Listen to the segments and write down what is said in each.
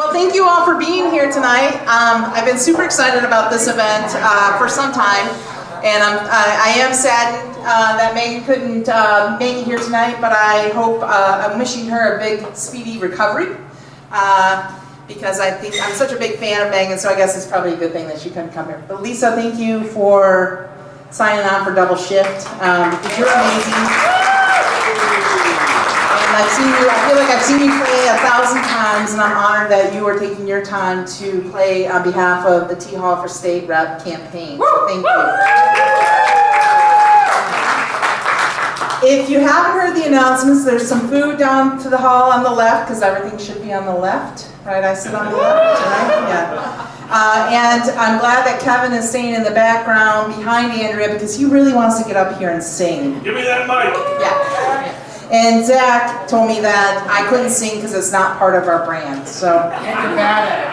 Well, thank you all for being here tonight. I've been super excited about this event for some time, and I am saddened that Megan couldn't make it here tonight, but I hope, I'm wishing her a big, speedy recovery, because I think I'm such a big fan of Megan, so I guess it's probably a good thing that she couldn't come here. But Lisa, thank you for signing on for double shift, because you're amazing. And I've seen you, I feel like I've seen you play 1,000 times, and I'm honored that you are taking your time to play on behalf of the T Hall for State Rep campaign. So thank you. If you haven't heard the announcements, there's some food down to the hall on the left, because everything should be on the left, right? I sit on the left tonight? Yeah. And I'm glad that Kevin is staying in the background behind Andrea, because he really wants to get up here and sing. Give me that mic. Yeah. And Zach told me that I couldn't sing because it's not part of our brand, so. You're bad at it.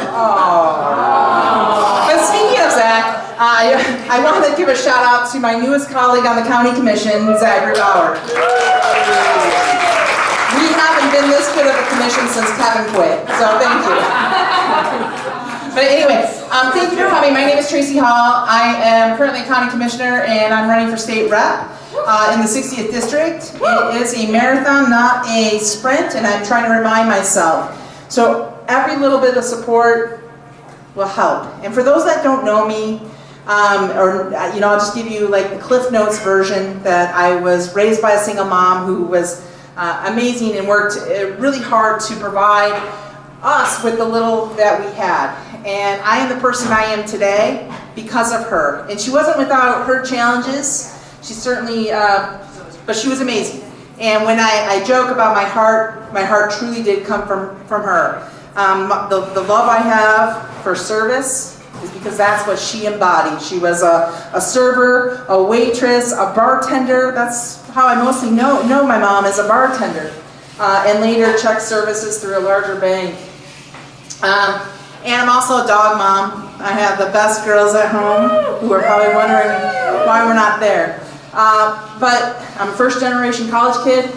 Oh. But speaking of Zach, I wanted to give a shout out to my newest colleague on the county commission, Zachary Bauer. We haven't been this good of a commission since Kevin quit, so thank you. But anyway, thank you for coming. My name is Tracy Hall. I am currently a county commissioner, and I'm running for state rep in the 60th district. It is a marathon, not a sprint, and I'm trying to remind myself. So every little bit of support will help. And for those that don't know me, I'll just give you like the Cliff Notes version, that I was raised by a single mom who was amazing and worked really hard to provide us with the little that we had. And I am the person I am today because of her. And she wasn't without her challenges. She certainly, but she was amazing. And when I joke about my heart truly did come from her. The love I have for service is because that's what she embodied. She was a server, a waitress, a bartender. That's how I mostly know my mom, as a bartender. And later checked services through a larger bank. And I'm also a dog mom. I have the best girls at home who are probably wondering why we're not there. But I'm a first generation college kid,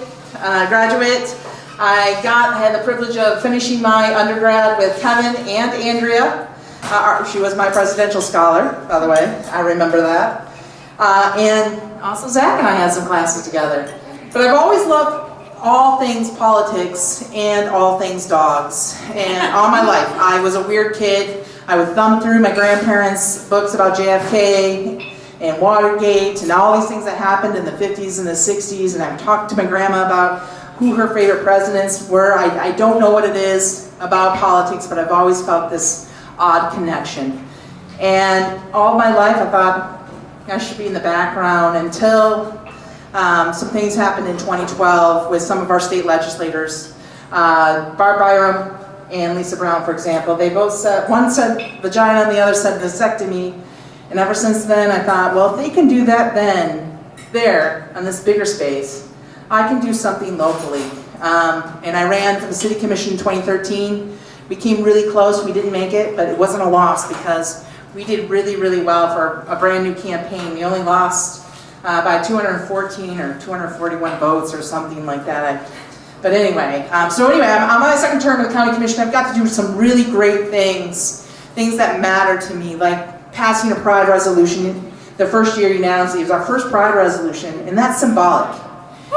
graduate. I had the privilege of finishing my undergrad with Kevin and Andrea. She was my presidential scholar, by the way. I remember that. And also Zach and I had some classes together. But I've always loved all things politics and all things dogs. And all my life, I was a weird kid. I would thumb through my grandparents' books about JFK and Watergate and all these things that happened in the 50s and the 60s, and I would talk to my grandma about who her favorite presidents were. I don't know what it is about politics, but I've always felt this odd connection. And all my life I thought I should be in the background, until some things happened in 2012 with some of our state legislators. Barb Byram and Lisa Brown, for example, they both said, one said vagina and the other said vasectomy. And ever since then I thought, well, if they can do that then, there, on this bigger space, I can do something locally. And I ran for the City Commission in 2013. We came really close, we didn't make it, but it wasn't a loss because we did really, really well for a brand new campaign. We only lost by 214 or 241 votes or something like that. But anyway, I'm on my second term of the County Commission. I've got to do some really great things that matter to me, like passing a Pride resolution. The first year unanimously, it was our first Pride resolution, and that's symbolic.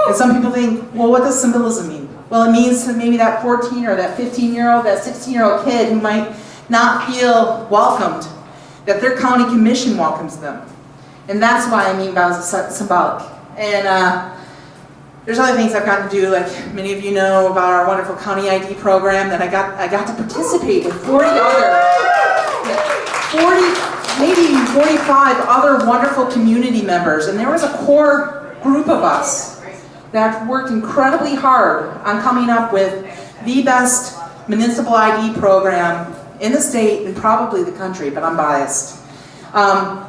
And some people think, well, what does symbolism mean? Well, it means to maybe that 14 or that 15-year-old, that 16-year-old kid who might not feel welcomed, that their county commission welcomes them. And that's why I mean by symbolic. And there's other things I've gotten to do, like many of you know about our wonderful county ID program that I got to participate with maybe 45 other wonderful community members. And there was a core group of us that worked incredibly hard on coming up with the best municipal ID program in the state and probably the country, but I'm biased.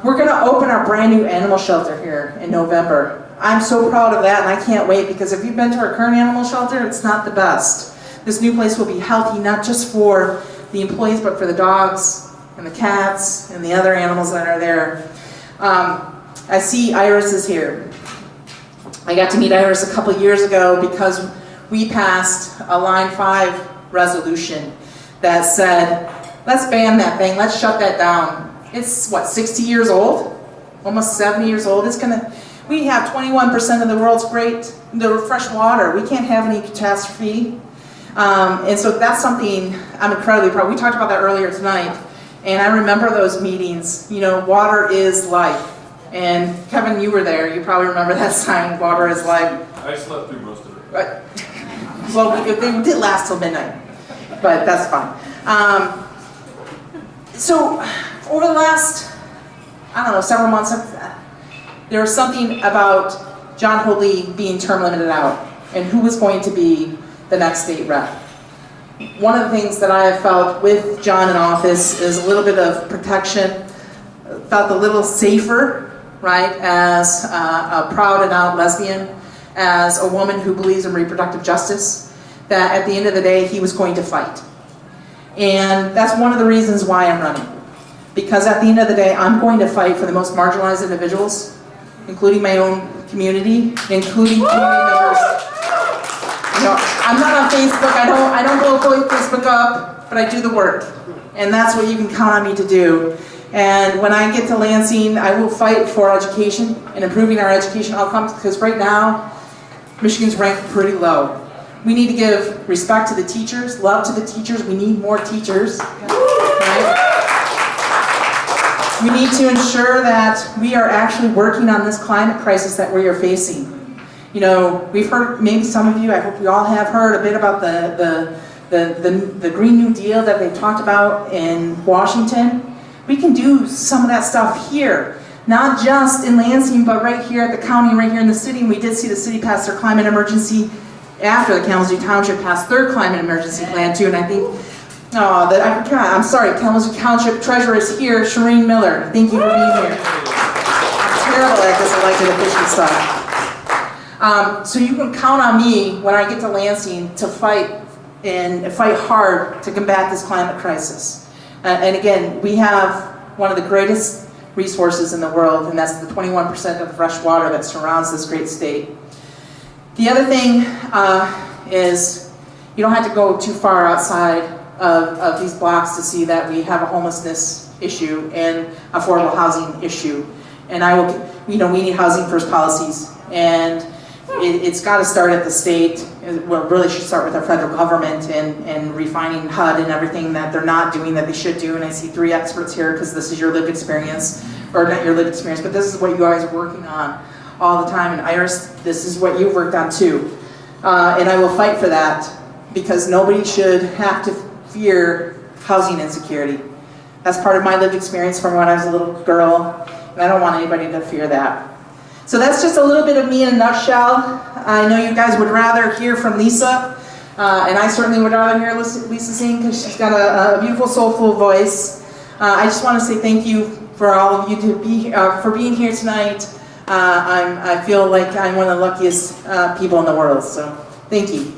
We're going to open our brand new animal shelter here in November. I'm so proud of that, and I can't wait, because if you've been to our current animal shelter, it's not the best. This new place will be healthy, not just for the employees, but for the dogs and the cats and the other animals that are there. I see Iris is here. I got to meet Iris a couple years ago because we passed a Line 5 resolution that said, let's ban that thing, let's shut that down. It's, what, 60 years old? Almost 70 years old. We have 21% of the world's the fresh water. We can't have any catastrophe. And so that's something I'm incredibly proud of. We talked about that earlier tonight. And I remember those meetings. You know, water is life. And Kevin, you were there. You probably remember that sign, water is life. I slept through most of it. But, well, they did last till midnight, but that's fine. So over the last, I don't know, several months, there was something about John Hoadley being term limited out and who was going to be the next state rep. One of the things that I have felt with John in office is a little bit of protection, felt a little safer, right, as a proud and out lesbian, as a woman who believes in reproductive justice, that at the end of the day he was going to fight. And that's one of the reasons why I'm running. Because at the end of the day, I'm going to fight for the most marginalized individuals, including my own community, including community members. You know, I'm not on Facebook, I don't blow Facebook up, but I do the work. And that's what you can count on me to do. And when I get to Lansing, I will fight for education and improving our education outcomes, because right now, Michigan's ranked pretty low. We need to give respect to the teachers, love to the teachers. We need more teachers, right? We need to ensure that we are actually working on this climate crisis that we are facing. You know, we've heard, maybe some of you, I hope you all have heard a bit about the Green New Deal that they talked about in Washington. We can do some of that stuff here. Not just in Lansing, but right here at the county, right here in the city. And we did see the city pass their climate emergency after the Kalamazoo Township passed their climate emergency plan too. And I think, I forgot, I'm sorry, Kalamazoo Township Treasurer is here, Shireen Miller. Thank you for being here. I'm terrible at this elected official stuff. So you can count on me when I get to Lansing to fight and fight hard to combat this climate crisis. And again, we have one of the greatest resources in the world, and that's the 21% of fresh water that surrounds this great state. The other thing is you don't have to go too far outside of these blocks to see that we have a homelessness issue and affordable housing issue. And we need housing first policies, and it's got to start at the state. Well, really should start with our federal government and refining HUD and everything that they're not doing that they should do. And I see 3 experts here because this is your lived experience, or not your lived experience, but this is what you guys are working on all the time. And Iris, this is what you've worked on too. And I will fight for that, because nobody should have to fear housing insecurity. That's part of my lived experience from when I was a little girl, and I don't want anybody to fear that. So that's just a little bit of me in a nutshell. I know you guys would rather hear from Lisa, and I certainly would rather hear Lisa sing, because she's got a beautiful, soulful voice. I just want to say thank you for all of you for being here tonight. I feel like I'm one of the luckiest people in the world, so thank you.